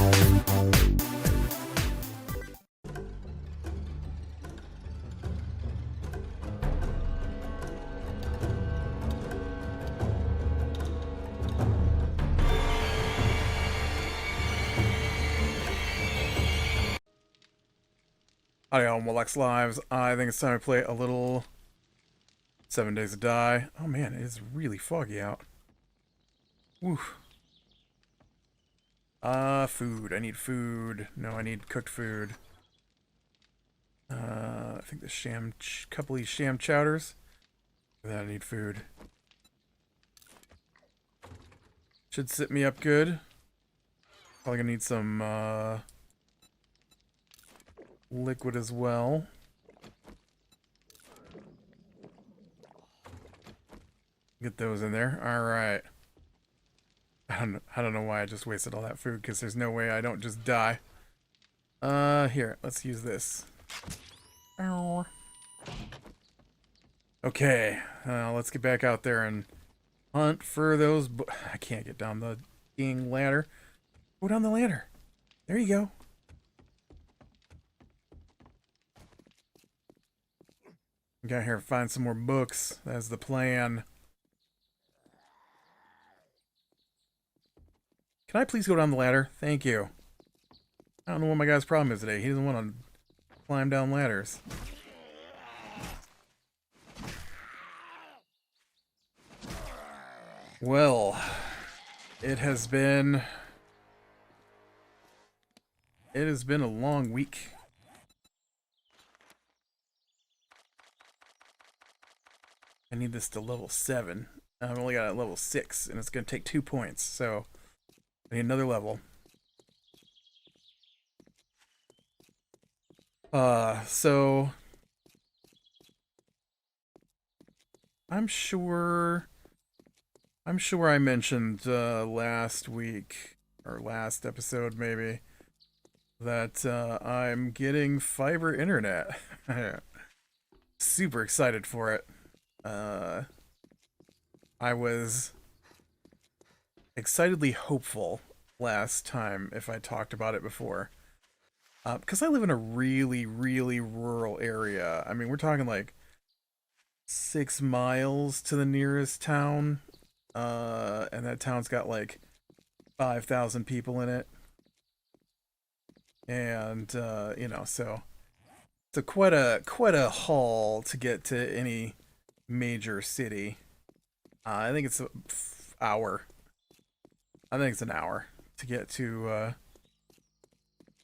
Hi all, Molex Lives. I think it's time to play a little 7 Days to Die. Oh man, it is really foggy out. Woo. Food. I need food. No, I need cooked food. I think the couple of these sham chowders. Then I need food. Should sit me up good. Probably gonna need some, liquid as well. Get those in there. Alright. I don't know why I just wasted all that food, because there's no way I don't just die. Here, let's use this. Okay, let's get back out there and hunt for those. I can't get down the dang ladder. Go down the ladder. There you go. Got here to find some more books. That's the plan. Can I please go down the ladder? Thank you. I don't know what my guy's problem is today. He doesn't want to climb down ladders. Well, it has been a long week. I need this to level 7. I've only got it at level 6, and it's going to take 2 points, so I need another level. So I'm sure I mentioned last week, or last episode maybe, that I'm getting fiber internet. Super excited for it. I was excitedly hopeful last time if I talked about it before. Because I live in a really, really rural area. I mean, we're talking like 6 miles to the nearest town. And that town's got like 5,000 people in it. And, you know, so it's quite a haul to get to any major city. I think it's an hour. I think it's an hour to get to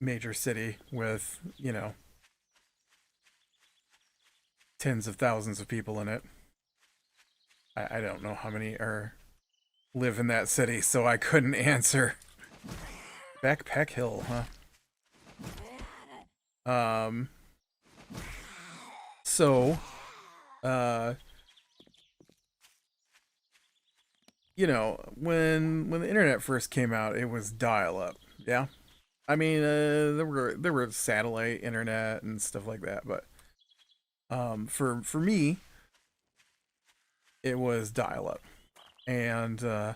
major city with, you know, tens of thousands of people in it. I don't know how many live in that city, so I couldn't answer. Backpack Hill, huh? So, you know, when the internet first came out, it was dial-up. Yeah, I mean, there were satellite internet and stuff like that, but for me, it was dial-up, and I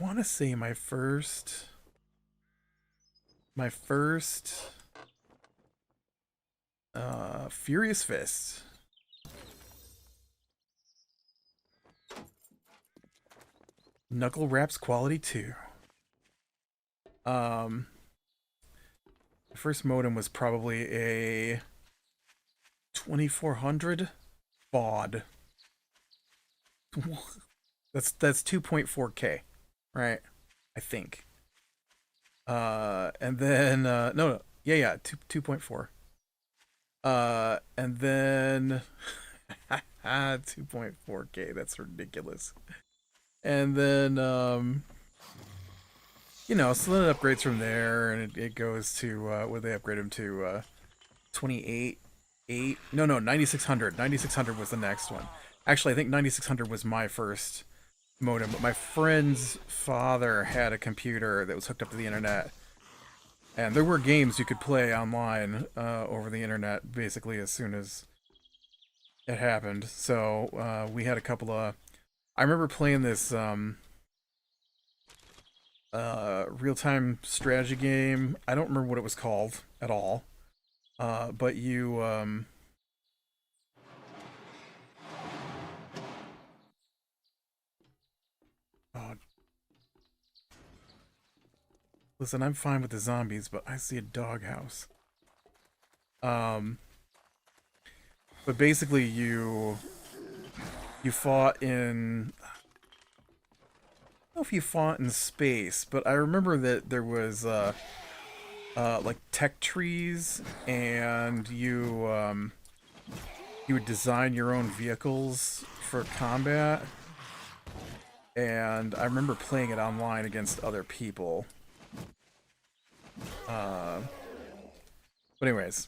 want to say my first Furious Fist. Knuckle Wraps Quality 2. The first modem was probably a 2400 baud. That's 2.4K, right? I think. And then no, yeah, 2.4. And then 2.4K. That's ridiculous. And then you know, so then it upgrades from there, and it goes to what they upgrade them to 28.8. No, 9600. 9600 was the next one. Actually, I think 9600 was my first modem, but my friend's father had a computer that was hooked up to the internet, and there were games you could play online over the internet basically as soon as it happened. So we had a couple of. I remember playing this real-time strategy game. I don't remember what it was called at all. But you oh, listen, I'm fine with the zombies, but I see a doghouse. Um, but basically you fought in, I don't know if you fought in space, but I remember that there was like tech trees, and you would design your own vehicles for combat. And I remember playing it online against other people. Uh, but anyways,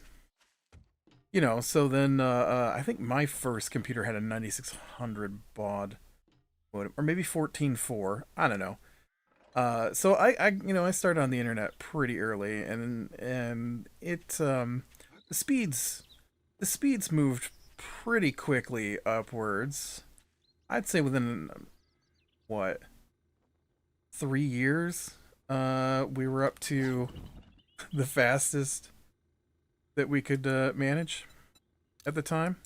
so then I think my first computer had a 9600 baud modem, or maybe 14.4. I don't know. So I started on the internet pretty early, and the speeds moved pretty quickly upwards. I'd say within what 3 years, we were up to the fastest that we could manage at the time.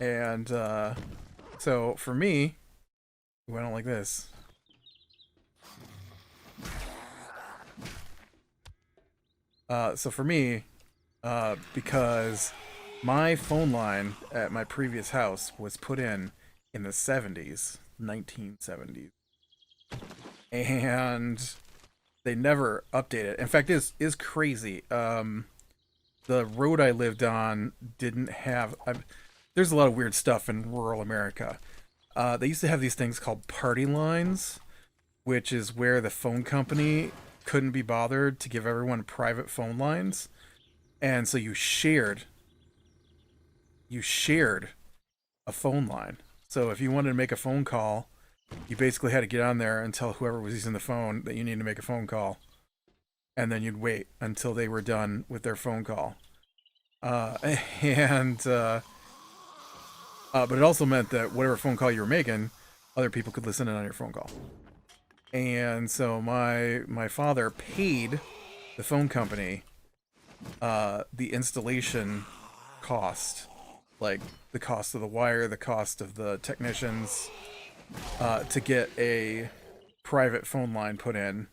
And so for me, I don't like this. So for me, because my phone line at my previous house was put in the 70s, 1970s, and they never updated it. In fact, is crazy. The road I lived on didn't have. There's a lot of weird stuff in rural America. They used to have these things called party lines, which is where the phone company couldn't be bothered to give everyone private phone lines, and so you shared a phone line. So if you wanted to make a phone call, you basically had to get on there and tell whoever was using the phone that you needed to make a phone call, and then you'd wait until they were done with their phone call. Uh, and But it also meant that whatever phone call you were making, other people could listen in on your phone call. And so my father paid the phone company the installation cost, like the cost of the wire, the cost of the technicians, to get a private phone line put in.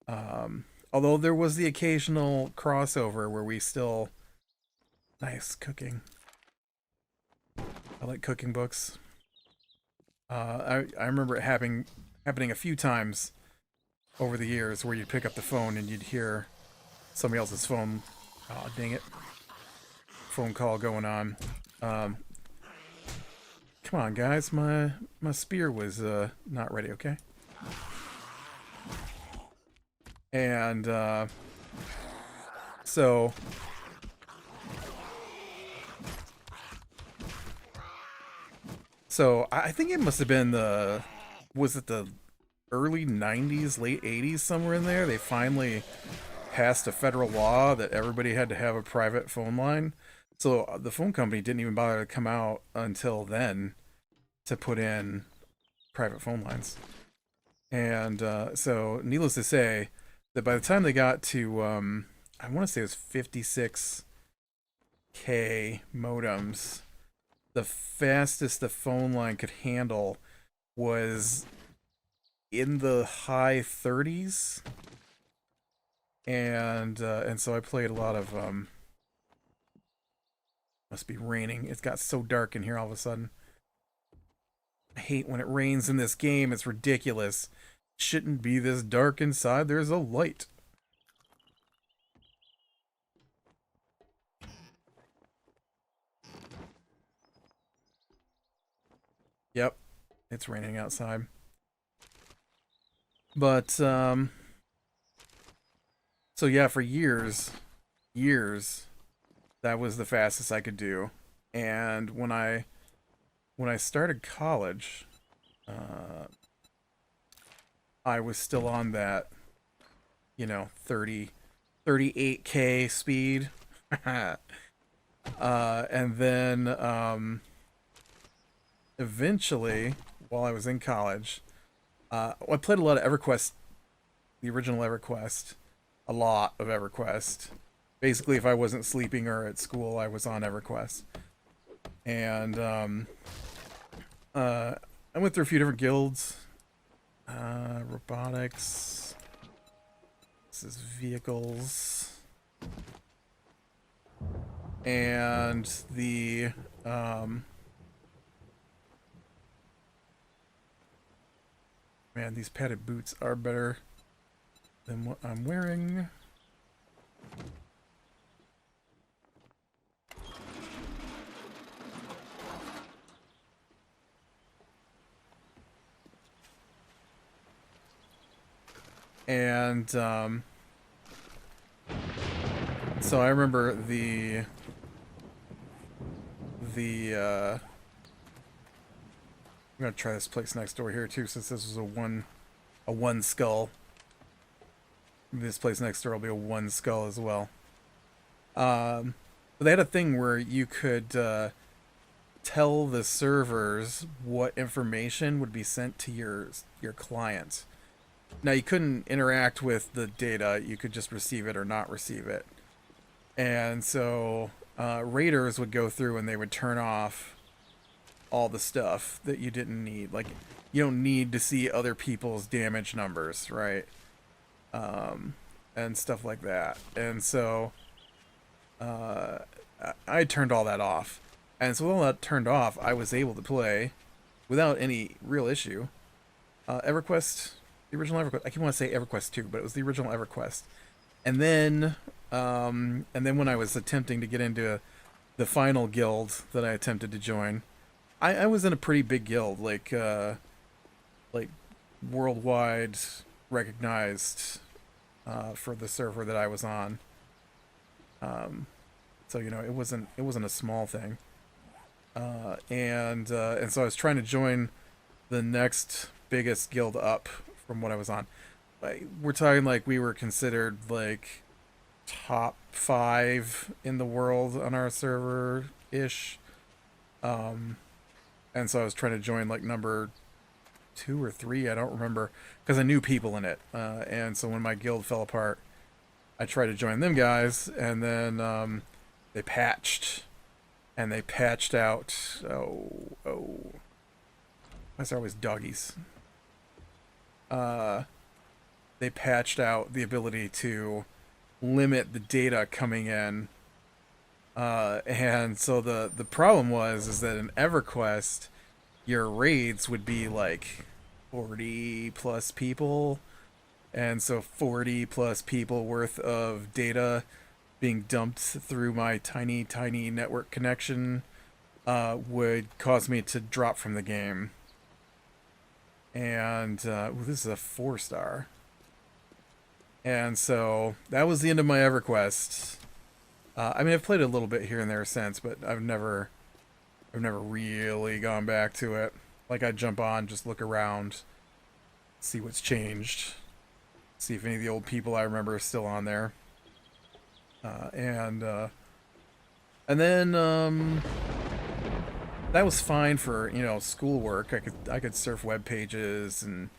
Although there was the occasional crossover where we still, nice cooking. I like cooking books. I remember it happening a few times over the years where you'd pick up the phone and you'd hear somebody else's phone. Oh, dang it. Phone call going on. Come on, guys. My spear was not ready, okay? And so I think it must have been was it the early 90s, late 80s, somewhere in there? They finally passed a federal law that everybody had to have a private phone line. So the phone company didn't even bother to come out until then to put in private phone lines. And so needless to say, that by the time they got to, I want to say it was 56K modems, the fastest the phone line could handle was in the high 30s. And so I played a lot of, must be raining. It got so dark in here all of a sudden. I hate when it rains in this game. It's ridiculous. It shouldn't be this dark inside. There's a light. Yep, it's raining outside. But so yeah, for years, that was the fastest I could do. And when I started college, I was still on that, 38K speed. And then eventually, while I was in college, I played a lot of EverQuest, the original EverQuest, a lot of EverQuest. Basically, if I wasn't sleeping or at school, I was on EverQuest. And I went through a few different guilds. Robotics. This is vehicles. And the man, these padded boots are better than what I'm wearing. And so I remember I'm gonna try this place next door here too, since this was a one skull. This place next door will be a one skull as well. But they had a thing where you could tell the servers what information would be sent to your client. Now you couldn't interact with the data; you could just receive it or not receive it. And so raiders would go through and they would turn off all the stuff that you didn't need. Like, you don't need to see other people's damage numbers, right? And stuff like that. And so I turned all that off. And so with all that turned off, I was able to play without any real issue. EverQuest, the original EverQuest. I keep wanting to say EverQuest 2, but it was the original EverQuest. And then when I was attempting to get into the final guild that I attempted to join, I was in a pretty big guild, like worldwide recognized for the server that I was on. So you know, it wasn't a small thing. And so I was trying to join the next biggest guild up from what I was on. We're talking like we were considered like top 5 in the world on our server ish. And so I was trying to join like number 2 or 3, I don't remember, because I knew people in it. And so when my guild fell apart, I tried to join them guys, and then they patched, and they patched out. Oh, why is there always doggies? They patched out the ability to limit the data coming in. And so the problem is that in EverQuest, your raids would be like 40 plus people, and so 40 plus people worth of data being dumped through my tiny network connection would cause me to drop from the game. And this is a 4-star, and so that was the end of my EverQuest. I mean, I've played a little bit here and there since, but I've never really gone back to it. Like, I'd jump on, just look around, see what's changed, see if any of the old people I remember are still on there. And then that was fine for, you know, schoolwork. I could surf web pages and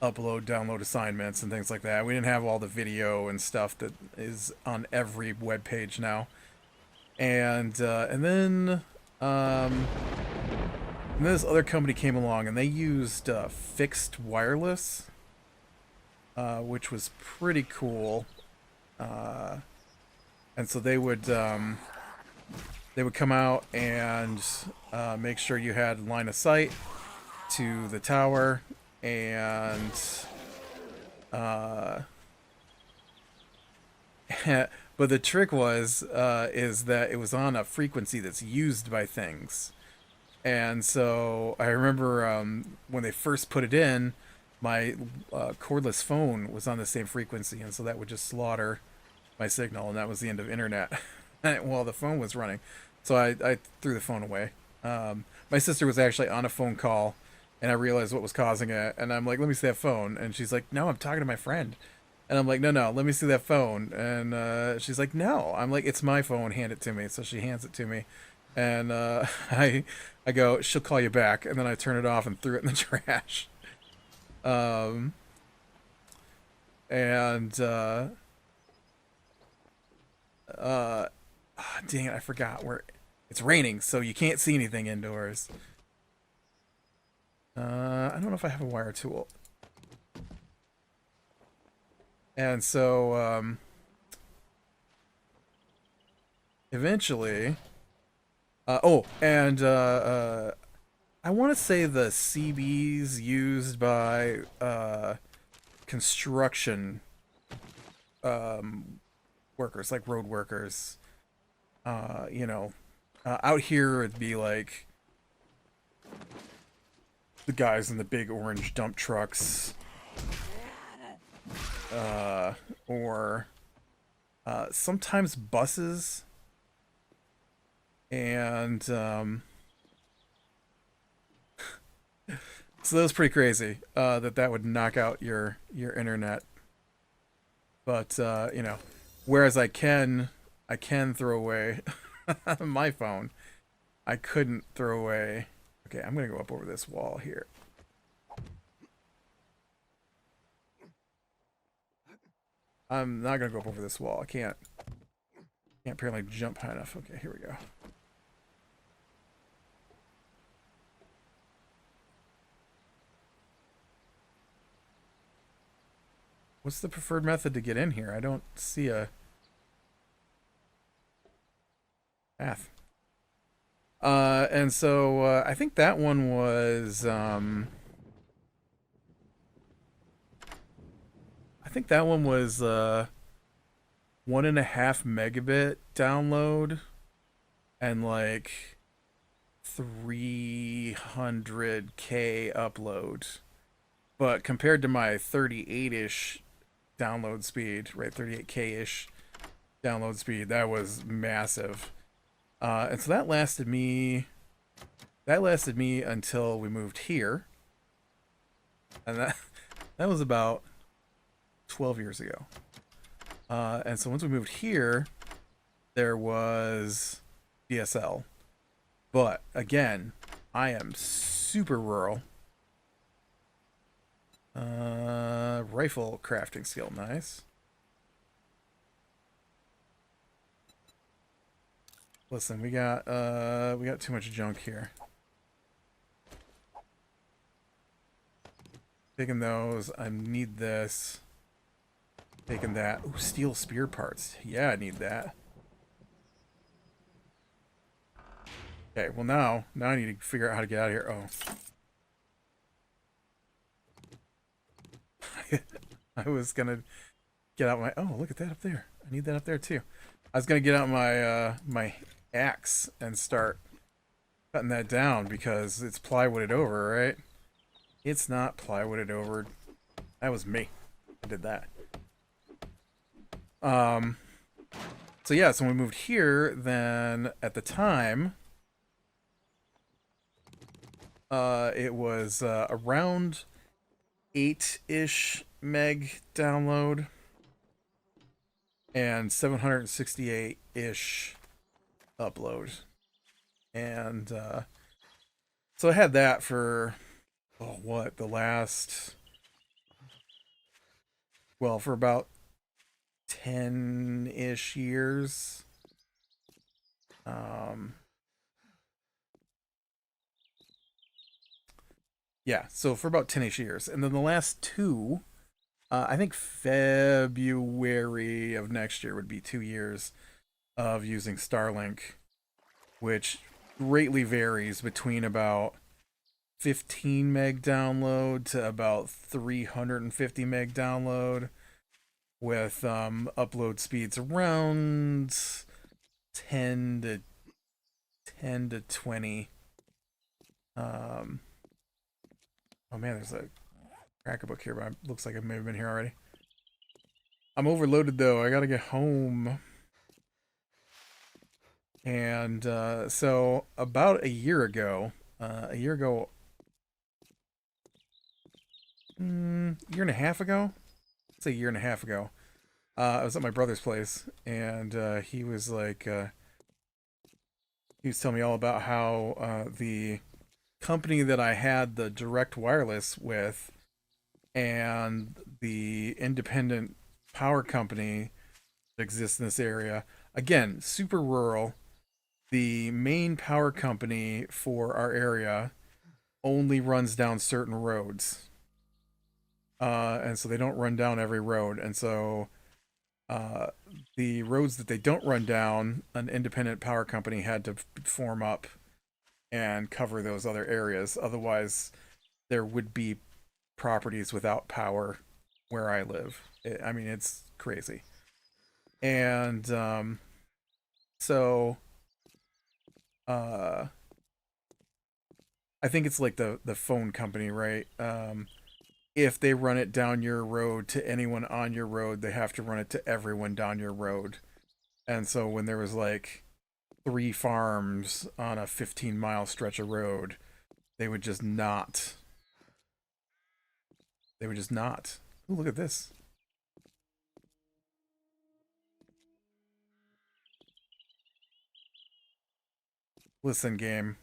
download assignments and things like that. We didn't have all the video and stuff that is on every web page now. And then this other company came along and they used fixed wireless, which was pretty cool. And so they would come out and make sure you had line of sight to the tower, and but the trick is that it was on a frequency that's used by things. And so I remember when they first put it in, my cordless phone was on the same frequency, and so that would just slaughter my signal, and that was the end of internet while the phone was running. So I threw the phone away. My sister was actually on a phone call, and I realized what was causing it, and I'm like, let me see that phone. And she's like, no, I'm talking to my friend. And I'm like, no, let me see that phone. And she's like, no. I'm like, it's my phone, hand it to me. So she hands it to me, and I go, she'll call you back. And then I turn it off and threw it in the trash. Um, and uh, dang it, I forgot where it's raining, so you can't see anything indoors. I don't know if I have a wire tool. And so eventually, oh, and I want to say the CBs used by construction workers, like road workers. You know, out here it'd be like the guys in the big orange dump trucks, or sometimes buses, and so that was pretty crazy. That would knock out your internet, but you know, whereas I can throw away my phone. I couldn't throw away. Okay, I'm gonna go up over this wall here. I'm not gonna go up over this wall. I can't apparently jump high enough. Okay, here we go. What's the preferred method to get in here? I don't see a path. And so I think that one was I think that one was 1.5 megabit download and like 300K upload. But compared to my 38-ish download speed, right, 38K-ish download speed, that was massive. And so that lasted me until we moved here. And that was about 12 years ago. And so once we moved here, there was DSL. But again, I am super rural. Rifle crafting skill, nice. Listen, we got too much junk here. Taking those, I need this. Taking that. Ooh, steel spear parts. Yeah, I need that. Okay, well now I need to figure out how to get out of here. Oh. I was gonna get out my look at that up there. I need that up there too. I was gonna get out my my axe and start cutting that down because it's plywooded over, right? It's not plywooded over. That was me. I did that. So yeah, so when we moved here, then at the time, it was around 8-ish meg download and 768-ish upload. And so I had that for for about 10-ish years. Yeah, so for about 10-ish years. And then the last two, I think February of next year would be 2 years of using Starlink, which greatly varies between about 15 meg download to about 350 meg download, with upload speeds around 10 to 20. Oh man, there's a cracker book here, but it looks like I may have been here already. I'm overloaded though. I gotta get home. And so about a year ago, year and a half ago, let's say a year and a half ago, I was at my brother's place, and he was like, he was telling me all about how the company that I had the direct wireless with and the independent power company that exists in this area, again, super rural. The main power company for our area only runs down certain roads. And so they don't run down every road. And so uh, the roads that they don't run down, an independent power company had to form up and cover those other areas. Otherwise, there would be properties without power where I live. I mean, it's crazy. And so uh, I think it's like the phone company, right? If they run it down your road to anyone on your road, they have to run it to everyone down your road. And so when there was like three farms on a 15-mile stretch of road, they would just not. They would just not. Ooh, look at this. Listen, game.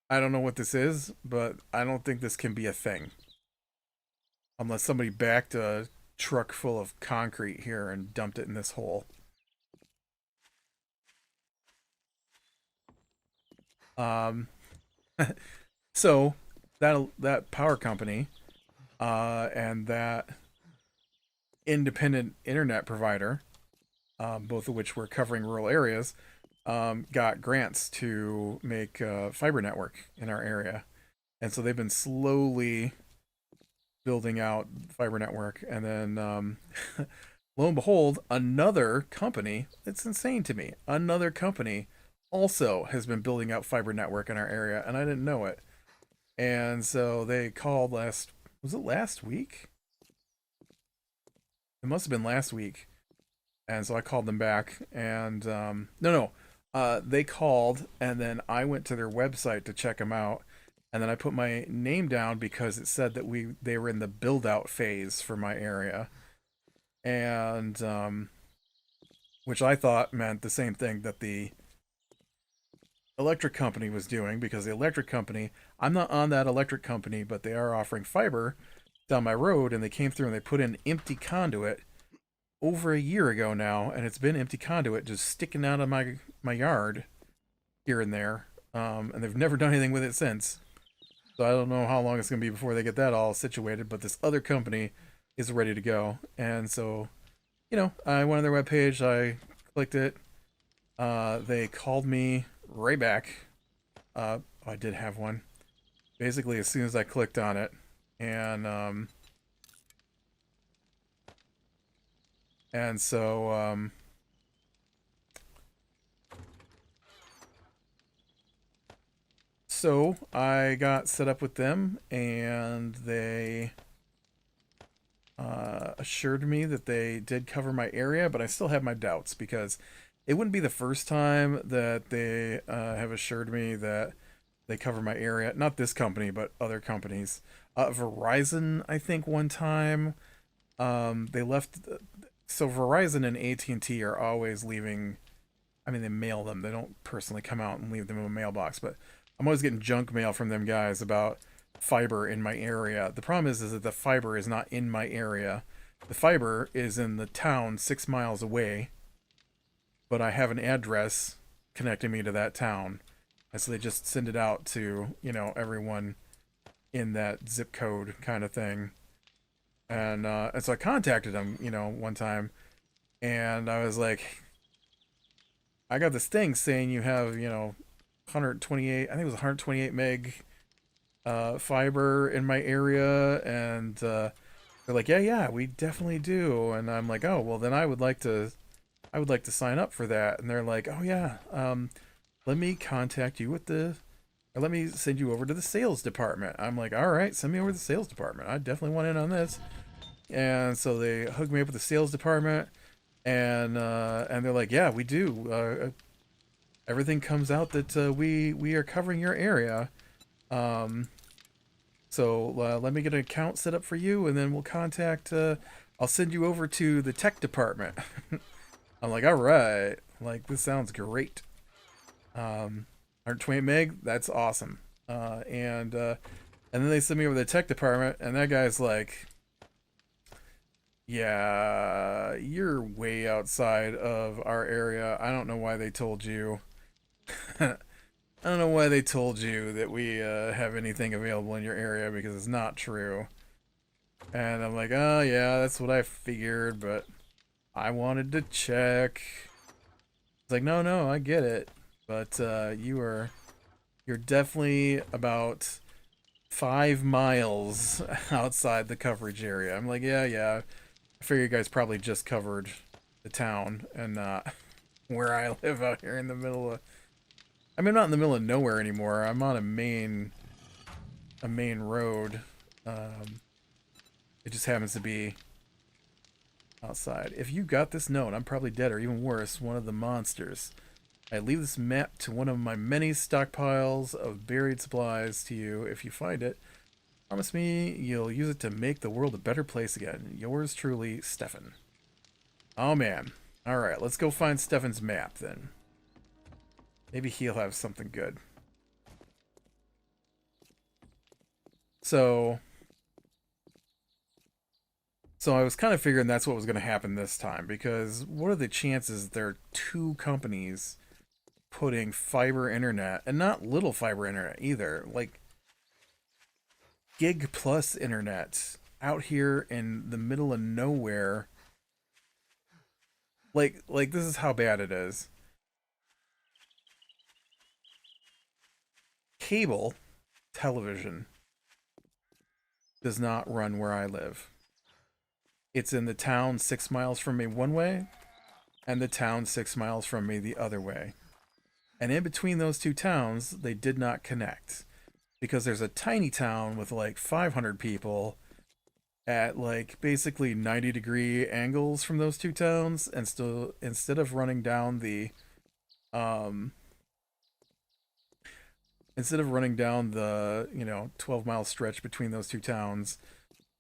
I don't know what this is, but I don't think this can be a thing. Unless somebody backed a truck full of concrete here and dumped it in this hole. Um, so that power company and that independent internet provider, both of which were covering rural areas, got grants to make a fiber network in our area. And so they've been slowly building out fiber network. And then lo and behold, another company, it's insane to me, another company also has been building out fiber network in our area, and I didn't know it. And so they called was it last week? It must have been last week. And so I called them back, and no, they called, and then I went to their website to check them out, and then I put my name down because it said that they were in the build out phase for my area, and which I thought meant the same thing that the electric company was doing, because the electric company, I'm not on that electric company, but they are offering fiber down my road, and they came through and they put in empty conduit over a year ago now, and it's been empty conduit just sticking out of my yard here and there, and they've never done anything with it since. So I don't know how long it's going to be before they get that all situated, but this other company is ready to go. And so, I went on their webpage, I clicked it, they called me right back. I did have one. Basically, as soon as I clicked on it, and so so I got set up with them, and they assured me that they did cover my area, but I still have my doubts because it wouldn't be the first time that they have assured me that they cover my area. Not this company, but other companies. Verizon, I think one time, they left. So Verizon and AT&T are always leaving. I mean, they mail them. They don't personally come out and leave them in a mailbox, but I'm always getting junk mail from them guys about fiber in my area. The problem is that the fiber is not in my area. The fiber is in the town 6 miles away, but I have an address connecting me to that town. And so they just send it out to, everyone in that zip code kind of thing. And so I contacted them, one time, and I was like, I got this thing saying you have, 128, I think it was 128 meg fiber in my area, and they're like, yeah, we definitely do. And I'm like, oh, well, then I would like to sign up for that. And they're like, oh yeah, let me contact you or let me send you over to the sales department. I'm like, all right, send me over to the sales department. I definitely want in on this. And so they hooked me up with the sales department, and they're like, yeah, we do. Everything comes out that we are covering your area. So let me get an account set up for you, and then we'll contact. I'll send you over to the tech department. I'm like, all right, like this sounds great. 128 meg. That's awesome. And then they sent me over to the tech department, and that guy's like, "Yeah, you're way outside of our area. I don't know why they told you. I don't know why they told you that we have anything available in your area because it's not true." And I'm like, "Oh yeah, that's what I figured, but I wanted to check." It's like, "No, no, I get it, but you're definitely about 5 miles outside the coverage area." I'm like, "Yeah, yeah. I figure you guys probably just covered the town and not where I live out here in the middle of." I mean, I'm not in the middle of nowhere anymore. I'm on a main road. Um, it just happens to be outside. If you got this note, I'm probably dead, or even worse, one of the monsters. I leave this map to one of my many stockpiles of buried supplies to you. If you find it, promise me you'll use it to make the world a better place again. Yours truly, Stefan. Oh man. Alright, let's go find Stefan's map then. Maybe he'll have something good. So I was kind of figuring that's what was going to happen this time, because what are the chances there are two companies putting fiber internet, and not little fiber internet either, like gig plus internet out here in the middle of nowhere. Like this is how bad it is. Cable television does not run where I live. It's in the town 6 miles from me one way, and the town 6 miles from me the other way. And in between those two towns, they did not connect because there's a tiny town with like 500 people at like basically 90-degree angles from those two towns, and still um instead of running down the 12-mile stretch between those two towns,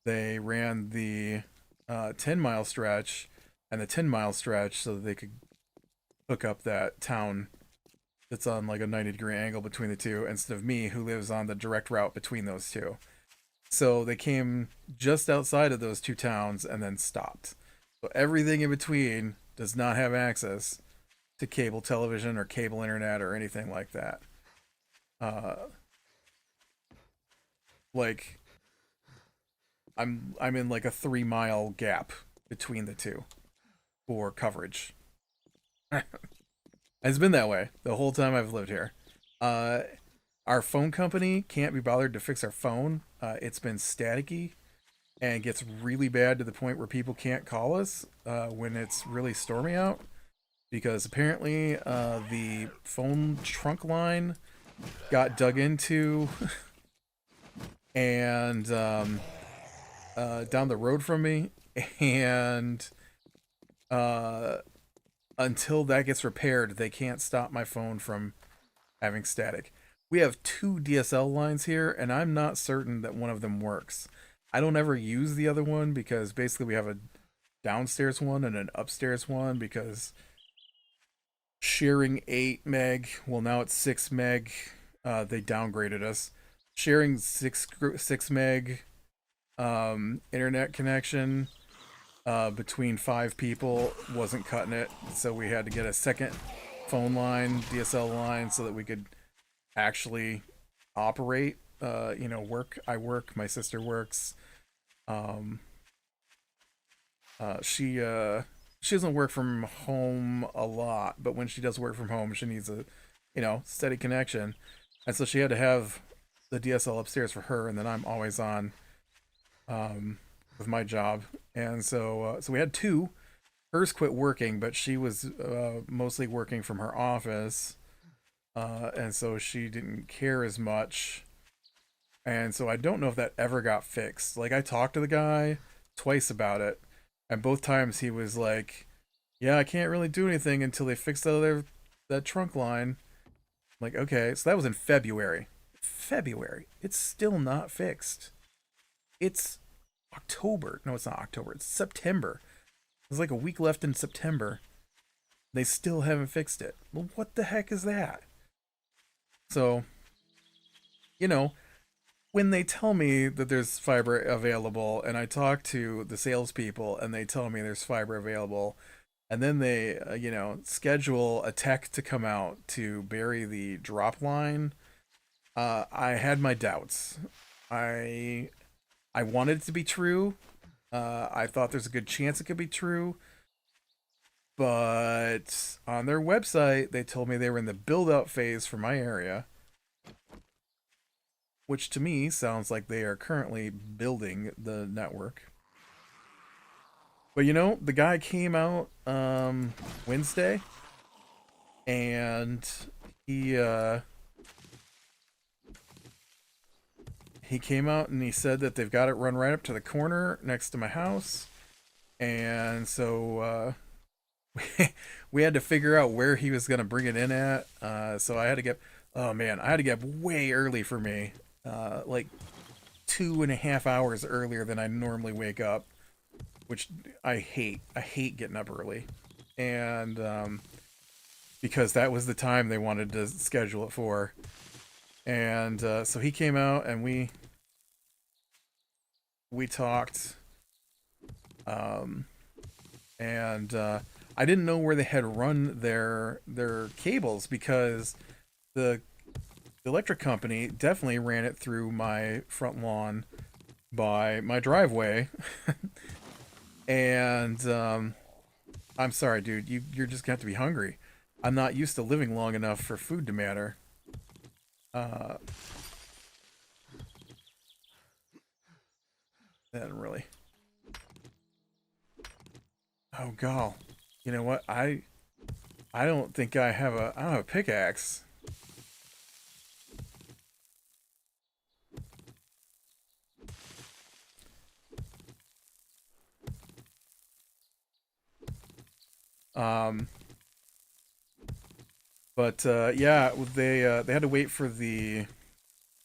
they ran the 10-mile stretch and the 10-mile stretch so that they could hook up that town that's on like a 90-degree angle between the two, instead of me who lives on the direct route between those two. So they came just outside of those two towns and then stopped. So everything in between does not have access to cable television or cable internet or anything like that. Uh, like I'm in like a 3 mile gap between the two for coverage. It's been that way the whole time I've lived here. Uh, our phone company can't be bothered to fix our phone. It's been staticky and gets really bad to the point where people can't call us when it's really stormy out, because apparently the phone trunk line got dug into and down the road from me, and uh, until that gets repaired, they can't stop my phone from having static. We have two DSL lines here, and I'm not certain that one of them works. I don't ever use the other one because basically we have a downstairs one and an upstairs one, because sharing 8 meg, well now it's 6 meg. They downgraded us. Sharing 6 meg internet connection between 5 people wasn't cutting it, so we had to get a second phone line, DSL line, so that we could actually operate. Work. I work. My sister works. Um, she doesn't work from home a lot, but when she does work from home, she needs a steady connection, and so she had to have the DSL upstairs for her, and then I'm always on with my job, and so we had two. Hers quit working, but she was mostly working from her office, and so she didn't care as much. And so I don't know if that ever got fixed. Like, I talked to the guy twice about it, and both times he was like, "Yeah, I can't really do anything until they fix that trunk line." I'm like, okay, so that was in February. February. It's still not fixed. It's October. No, it's not October. It's September. There's like a week left in September. They still haven't fixed it. Well, what the heck is that? So, you know, when they tell me that there's fiber available, and I talk to the salespeople and they tell me there's fiber available, and then they, schedule a tech to come out to bury the drop line, I had my doubts. I I wanted it to be true. I thought there's a good chance it could be true, but on their website they told me they were in the build out phase for my area, which to me sounds like they are currently building the network. But the guy came out Wednesday, and he uh he came out and he said that they've got it run right up to the corner next to my house. And so we had to figure out where he was going to bring it in at. So I had to get, oh man, I had to get up way early for me, like 2.5 hours earlier than I normally wake up, which I hate. I hate getting up early. And because that was the time they wanted to schedule it for. And so he came out and we talked, and I didn't know where they had run their cables, because the electric company definitely ran it through my front lawn by my driveway. And I'm sorry, dude, you're just gonna have to be hungry. I'm not used to living long enough for food to matter. Uh, that really. Oh god. You know what? I don't think I don't have a pickaxe. Um, but yeah, they had to wait for the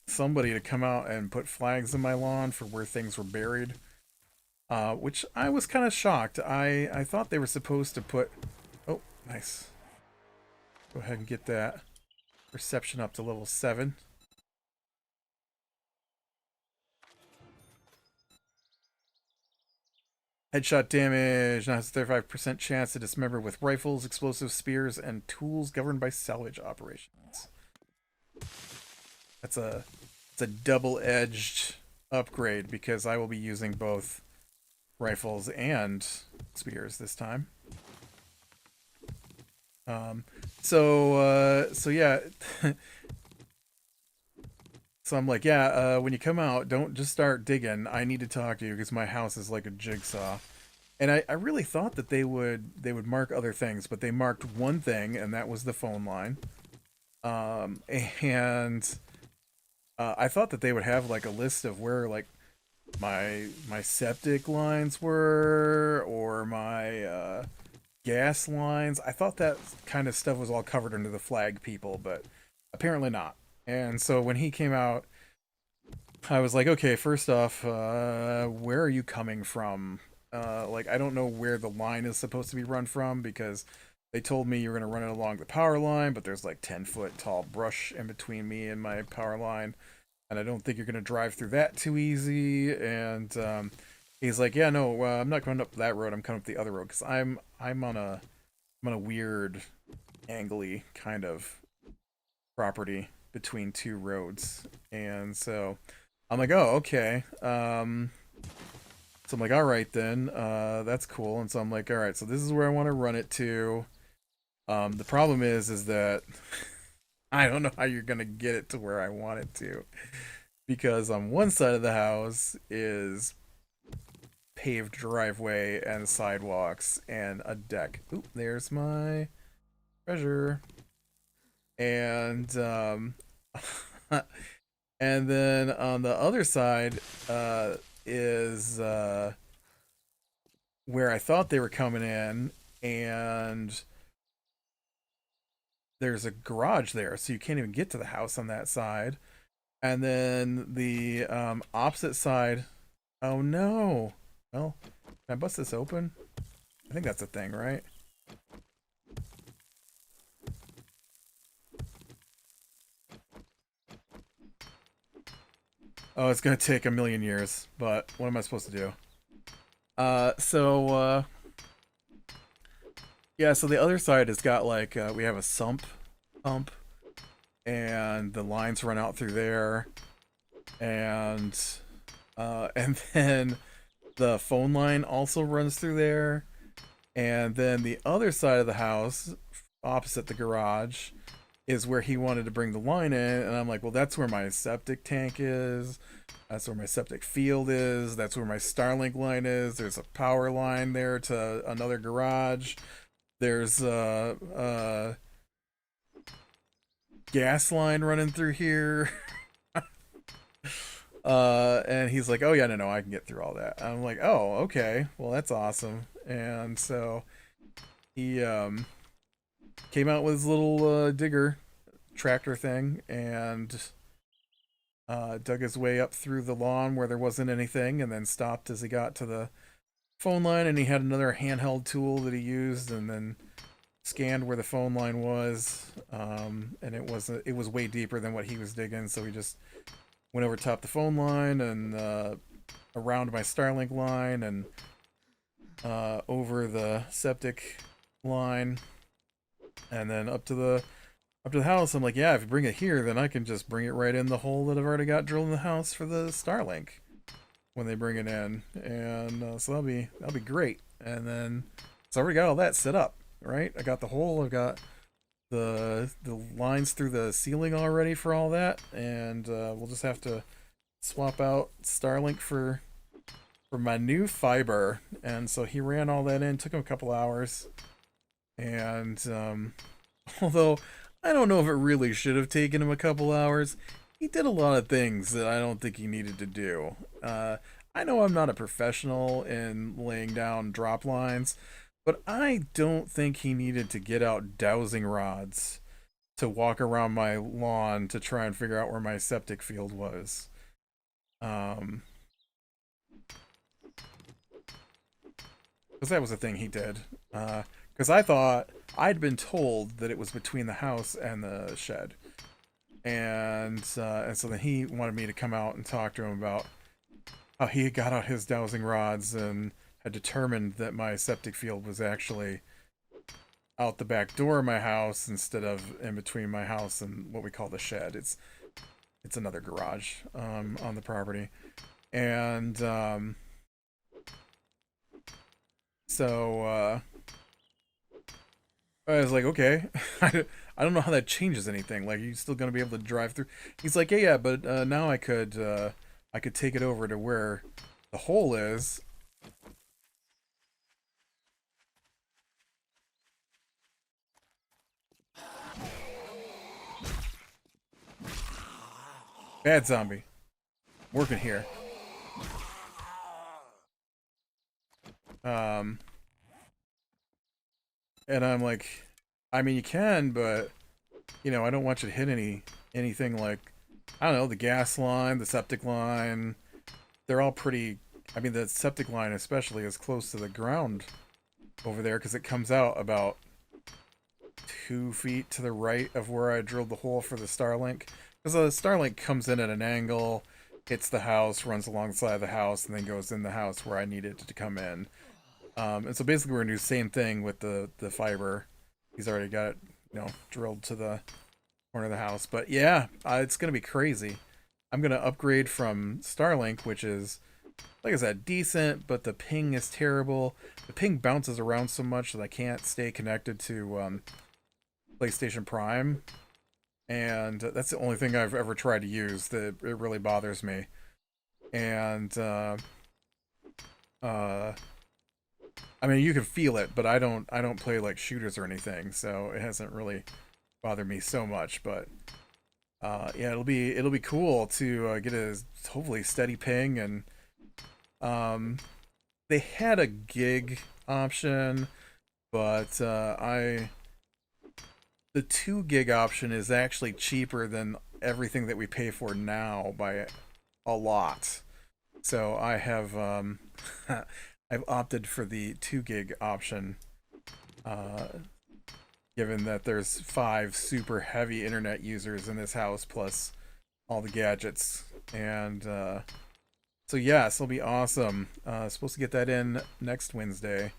somebody to come out and put flags in my lawn for where things were buried. Which I was kind of shocked. I thought they were supposed to put. Oh, nice. Go ahead and get that perception up to level 7. Headshot damage. Now has a 35% chance to dismember with rifles, explosives, spears, and tools governed by salvage operations. That's a it's a double-edged upgrade, because I will be using both rifles and spears this time. So yeah. So I'm like, yeah, when you come out, don't just start digging. I need to talk to you because my house is like a jigsaw. And I really thought that they would mark other things, but they marked one thing, and that was the phone line. And I thought that they would have like a list of where like my septic lines were, or my gas lines. I thought that kind of stuff was all covered under the flag people, but apparently not. And so when he came out, I was like, okay, first off, where are you coming from? Like, I don't know where the line is supposed to be run from, because they told me you're going to run it along the power line, but there's like 10-foot tall brush in between me and my power line, and I don't think you're going to drive through that too easy. And he's like, yeah, no, I'm not going up that road. I'm coming up the other road, because I'm on a weird, angly kind of property between two roads. And so I'm like, oh, okay. So I'm like, all right then, that's cool. And so I'm like, all right, so this is where I want to run it to. The problem is that I don't know how you're gonna get it to where I want it to, because on one side of the house is paved driveway and sidewalks and a deck. Oop, there's my treasure. And and then on the other side is where I thought they were coming in, and there's a garage there, so you can't even get to the house on that side. And then the opposite side. Oh no! Well, can I bust this open? I think that's a thing, right? Oh, it's gonna take a million years, but what am I supposed to do? So yeah, so the other side has got like we have a sump pump, and the lines run out through there, and and then the phone line also runs through there, and then the other side of the house, opposite the garage, is where he wanted to bring the line in, and I'm like, well, that's where my septic tank is. That's where my septic field is. That's where my Starlink line is. There's a power line there to another garage. There's a gas line running through here. And he's like, oh yeah, no, I can get through all that. I'm like, oh, okay, well that's awesome. And so he came out with his little digger tractor thing and dug his way up through the lawn where there wasn't anything, and then stopped as he got to the phone line. And he had another handheld tool that he used, and then scanned where the phone line was, and it was way deeper than what he was digging. So he just went over top the phone line and around my Starlink line and over the septic line, and then up to the house. I'm like, yeah, if you bring it here, then I can just bring it right in the hole that I've already got drilled in the house for the Starlink when they bring it in, and so that'll be great. And then so I already got all that set up, right? I got the hole, I've got the lines through the ceiling already for all that, and we'll just have to swap out Starlink for my new fiber. And so he ran all that in, took him a couple hours, and although I don't know if it really should have taken him a couple hours, he did a lot of things that I don't think he needed to do. I know I'm not a professional in laying down drop lines, but I don't think he needed to get out dowsing rods to walk around my lawn to try and figure out where my septic field was. Um, because that was the thing he did. Because I thought I'd been told that it was between the house and the shed, and so then he wanted me to come out and talk to him about how he had got out his dowsing rods and had determined that my septic field was actually out the back door of my house instead of in between my house and what we call the shed. It's another garage on the property, and so I was like, okay, I don't know how that changes anything. Like, you still gonna be able to drive through? He's like, yeah, but now I could take it over to where the hole is. Bad zombie, working here. Um, and I'm like, I mean, you can, but I don't want you to hit anything like, I don't know, the gas line, the septic line. They're all pretty. I mean, the septic line especially is close to the ground over there because it comes out about 2 feet to the right of where I drilled the hole for the Starlink. Because the Starlink comes in at an angle, hits the house, runs alongside the house, and then goes in the house where I need it to come in. And so basically, we're gonna do the same thing with the fiber. He's already got it, drilled to the corner of the house. But yeah, it's gonna be crazy. I'm gonna upgrade from Starlink, which is, like I said, decent, but the ping is terrible. The ping bounces around so much that I can't stay connected to PlayStation Prime, and that's the only thing I've ever tried to use that it really bothers me. And I mean, you can feel it, but I don't play like shooters or anything, so it hasn't really bothered me so much. But yeah, it'll be cool to get a hopefully steady ping. And they had a gig option, but the 2 gig option is actually cheaper than everything that we pay for now by a lot. So I have I've opted for the 2 gig option, uh, given that there's 5 super heavy internet users in this house plus all the gadgets And so yeah, this will be awesome. Supposed to get that in next Wednesday,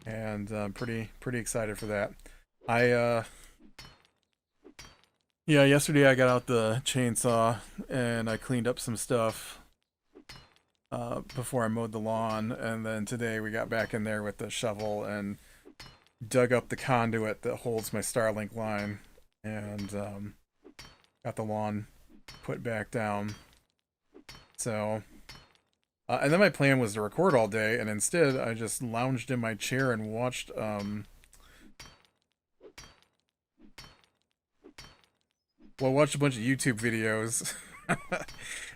and I'm pretty excited for that. Yeah, yesterday I got out the chainsaw and I cleaned up some stuff before I mowed the lawn, and then today we got back in there with the shovel and dug up the conduit that holds my Starlink line, and got the lawn put back down. So, and then my plan was to record all day, and instead I just lounged in my chair and watched watched a bunch of YouTube videos.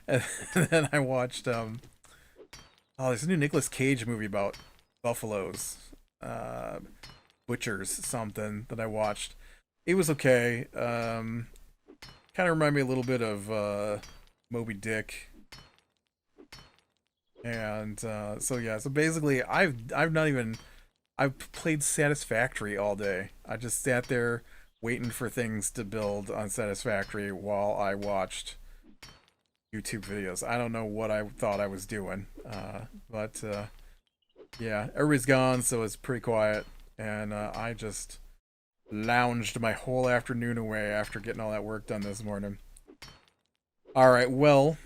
And then I watched there's a new Nicolas Cage movie about buffaloes, butchers something, that I watched. It was okay. Kind of reminded me a little bit of Moby Dick. And so yeah, so basically I've played Satisfactory all day. I just sat there waiting for things to build on Satisfactory while I watched YouTube videos. I don't know what I thought I was doing, but yeah, everybody's gone, so it's pretty quiet, and I just lounged my whole afternoon away after getting all that work done this morning. All right, well,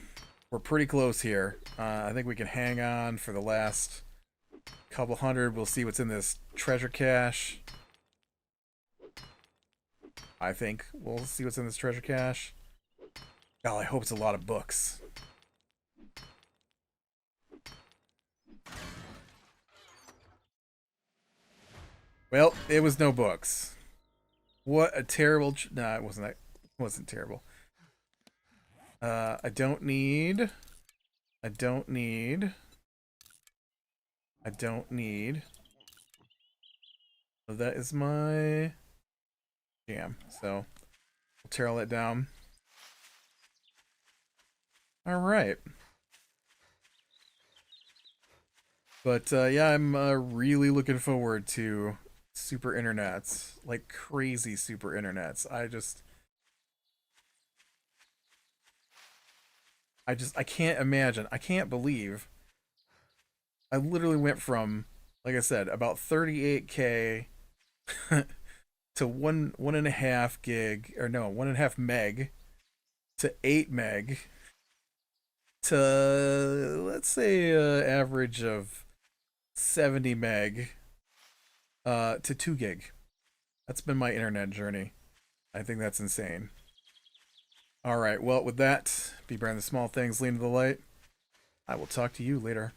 we're pretty close here. I think we can hang on for the last couple hundred. We'll see what's in this treasure cache. I think we'll see what's in this treasure cache. Oh, I hope it's a lot of books. Well, it was no books. What a terrible... Nah, it wasn't that. It wasn't terrible. I don't need... So that is my jam. So we'll tear all that down. All right. But yeah, I'm really looking forward to super internets, like crazy super internets. I can't imagine. I can't believe I literally went from, like I said, about 38K to 1.5 gig, or no, 1.5 meg to 8 meg to, let's say, average of 70 meg to 2 gig. That's been my internet journey. I think that's insane. Alright, well, with that, be brand the small things, lean to the light. I will talk to you later.